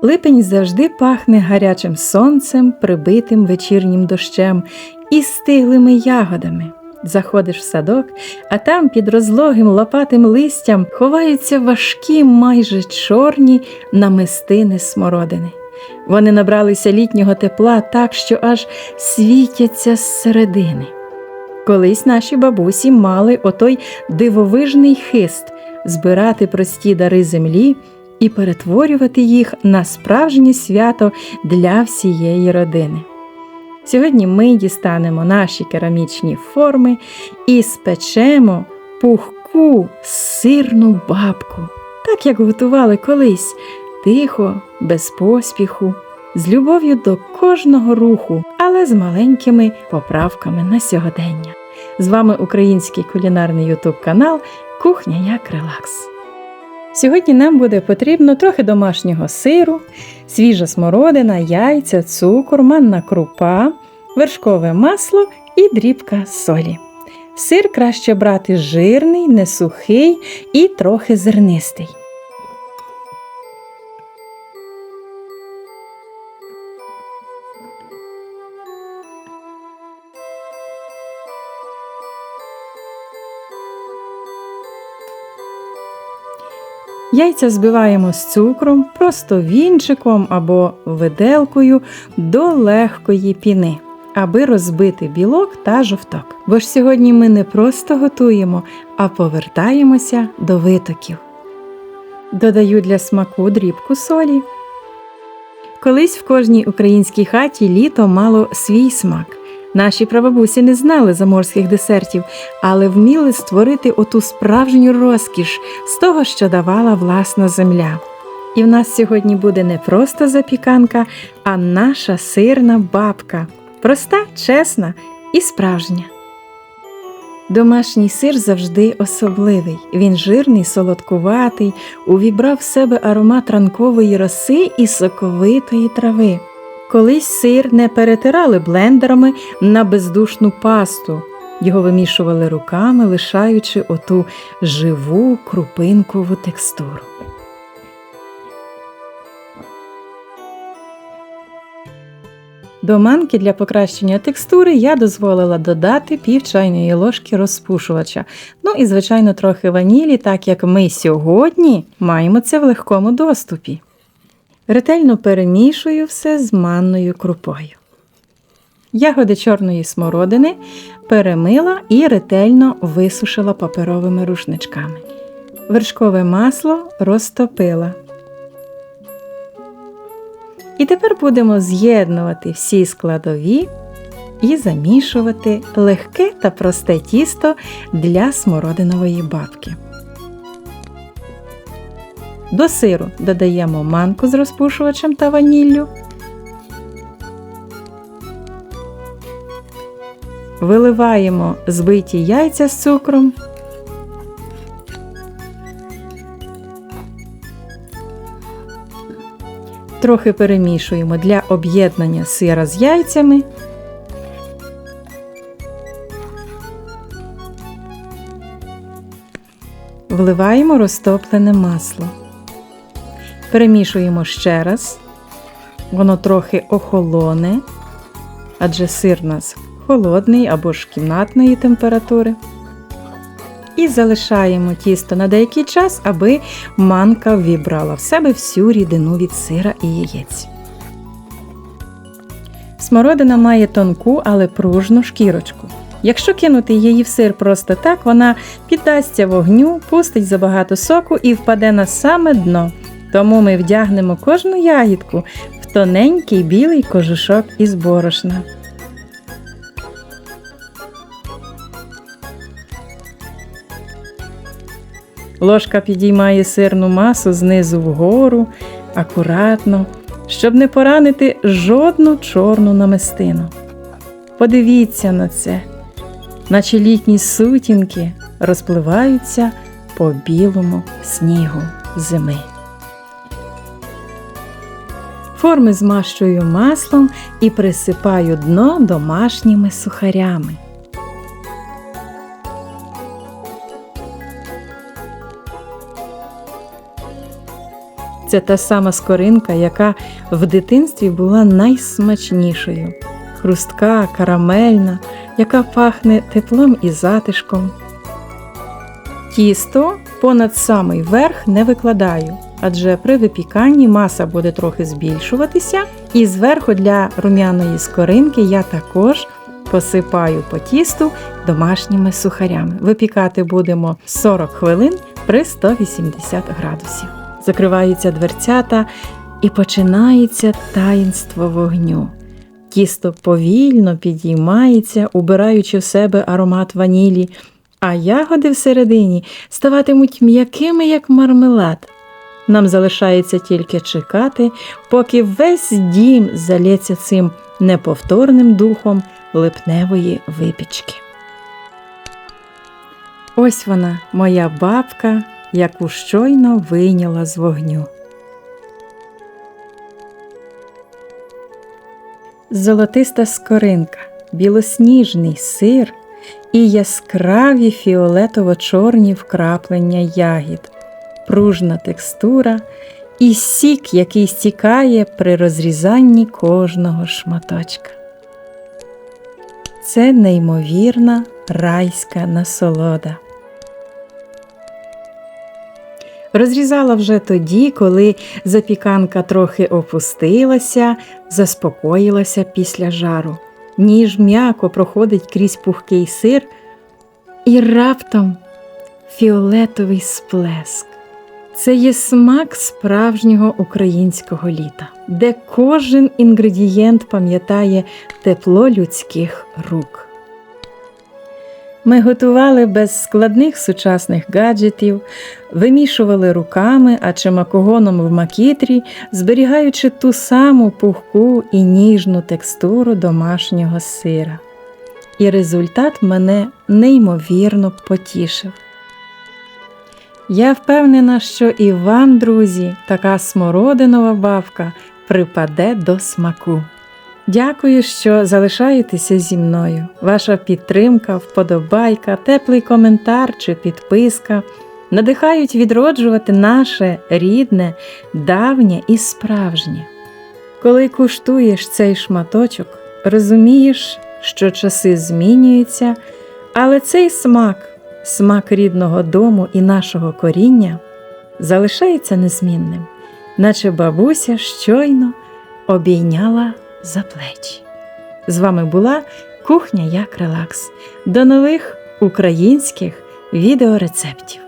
Липень завжди пахне гарячим сонцем, прибитим вечірнім дощем і стиглими ягодами. Заходиш в садок, а там під розлогим лопатим листям ховаються важкі, майже чорні намистини смородини. Вони набралися літнього тепла так, що аж світяться зсередини. Колись наші бабусі мали отой дивовижний хист збирати прості дари землі і перетворювати їх на справжнє свято для всієї родини. Сьогодні ми дістанемо наші керамічні форми і спечемо пухку сирну бабку, так як готували колись, тихо, без поспіху, з любов'ю до кожного руху, але з маленькими поправками на сьогодення. З вами український кулінарний ютуб-канал «Кухня як релакс». Сьогодні нам буде потрібно трохи домашнього сиру, свіжа смородина, яйця, цукор, манна крупа, вершкове масло і дрібка солі. Сир краще брати жирний, не сухий і трохи зернистий. Яйця збиваємо з цукром, просто вінчиком або виделкою до легкої піни, аби розбити білок та жовток. Бо ж сьогодні ми не просто готуємо, а повертаємося до витоків. Додаю для смаку дрібку солі. Колись в кожній українській хаті літо мало свій смак. Наші прабабусі не знали заморських десертів, але вміли створити оту справжню розкіш з того, що давала власна земля. І в нас сьогодні буде не просто запіканка, а наша сирна бабка. Проста, чесна і справжня. Домашній сир завжди особливий. Він жирний, солодкуватий, увібрав в себе аромат ранкової роси і соковитої трави. Колись сир не перетирали блендерами на бездушну пасту. Його вимішували руками, лишаючи оту живу крупинкову текстуру. До манки для покращення текстури я дозволила додати пів чайної ложки розпушувача. Ну і, звичайно, трохи ванілі, так як ми сьогодні маємо це в легкому доступі. Ретельно перемішую все з манною крупою. Ягоди чорної смородини перемила і ретельно висушила паперовими рушничками. Вершкове масло розтопила. І тепер будемо з'єднувати всі складові і замішувати легке та просте тісто для смородинової бабки. До сиру додаємо манку з розпушувачем та ваніллю. Виливаємо збиті яйця з цукром. Трохи перемішуємо для об'єднання сира з яйцями. Вливаємо розтоплене масло. Перемішуємо ще раз. Воно трохи охолоне, адже сир у нас холодний або ж кімнатної температури. І залишаємо тісто на деякий час, аби манка ввібрала в себе всю рідину від сира і яєць. Смородина має тонку, але пружну шкірочку. Якщо кинути її в сир просто так, вона піддасться вогню, пустить забагато соку і впаде на саме дно. Тому ми вдягнемо кожну ягідку в тоненький білий кожушок із борошна. Ложка підіймає сирну масу знизу вгору, акуратно, щоб не поранити жодну чорну намистину. Подивіться на це, наче літні сутінки розпливаються по білому снігу зими. Форми змащую маслом і присипаю дно домашніми сухарями. Це та сама скоринка, яка в дитинстві була найсмачнішою. Хрустка, карамельна, яка пахне теплом і затишком. Тісто понад самий верх не викладаю, адже при випіканні маса буде трохи збільшуватися, і зверху для рум'яної скоринки я також посипаю по тісту домашніми сухарями. Випікати будемо 40 хвилин при 180 градусів. Закриваються дверцята і починається таїнство вогню. Тісто повільно підіймається, убираючи в себе аромат ванілі, а ягоди всередині ставатимуть м'якими, як мармелад. Нам залишається тільки чекати, поки весь дім залється цим неповторним духом липневої випічки. Ось вона, моя бабка, яку щойно вийняла з вогню. Золотиста скоринка, білосніжний сир і яскраві фіолетово-чорні вкраплення ягід, пружна текстура і сік, який стікає при розрізанні кожного шматочка. Це неймовірна райська насолода. Розрізала вже тоді, коли запіканка трохи опустилася, заспокоїлася після жару. Ніж м'яко проходить крізь пухкий сир, і раптом фіолетовий сплеск. Це є смак справжнього українського літа, де кожен інгредієнт пам'ятає тепло людських рук. Ми готували без складних сучасних гаджетів, вимішували руками, а чи макогоном в макітрі, зберігаючи ту саму пухку і ніжну текстуру домашнього сира. І результат мене неймовірно потішив. Я впевнена, що і вам, друзі, така смородинова бавка припаде до смаку. Дякую, що залишаєтеся зі мною. Ваша підтримка, вподобайка, теплий коментар чи підписка надихають відроджувати наше рідне, давнє і справжнє. Коли куштуєш цей шматочок, розумієш, що часи змінюються, але цей смак рідного дому і нашого коріння залишається незмінним, наче бабуся щойно обійняла за плечі. З вами була Кухня як релакс. До нових українських відеорецептів.